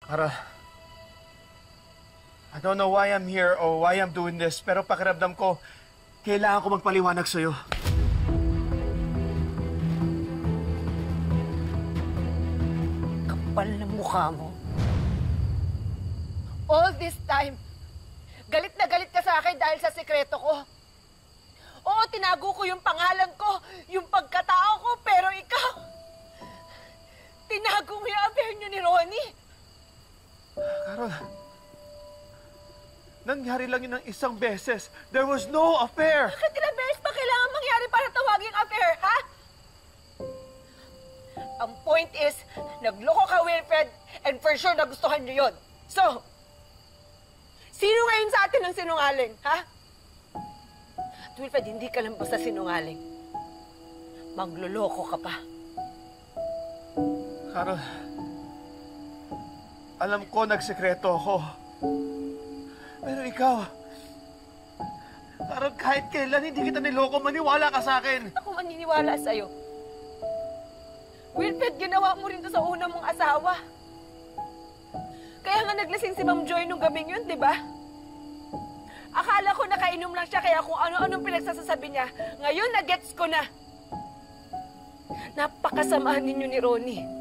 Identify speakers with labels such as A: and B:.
A: Carol, I don't know why I'm here or why I'm doing this, pero pakiramdam ko, kailangan ko magpaliwanag sa'yo.
B: Kapal ng mukha mo. All this time, galit na galit ka sa akin dahil sa sekreto ko. Oo, tinago ko yung pangalan ko, yung pagkatao ko, pero ikaw, tinago mo yung affair niyo ni Ronnie.
A: Carol, nangyari lang yun ng isang beses. There was no affair.
B: Bakit ilang beses pa kailangan mangyari para tawagin affair, ha? Ang point is, nagloko ka, Wilfred, and for sure nagustuhan niyo yun. So, sino ngayon sa atin ang sinungaling, ha? At Wilfred, hindi ka lang basta sinungaling. Magloloko ka pa.
A: Carol, alam ko nagsekreto ako. Pero ikaw, Carol, kahit kailan hindi kita niloko, maniwala ka sa akin.
B: Ako maniniwala sa'yo. Wilfred, ginawa mo rin to sa una mong asawa. Kaya nga naglasing si Ma'am Joy nung gabing yun, di ba? Akala ko nakainom lang siya, kaya kung ano-anong pinagsasasabi niya, ngayon na-gets ko na. Napakasama ninyo ni Ronnie.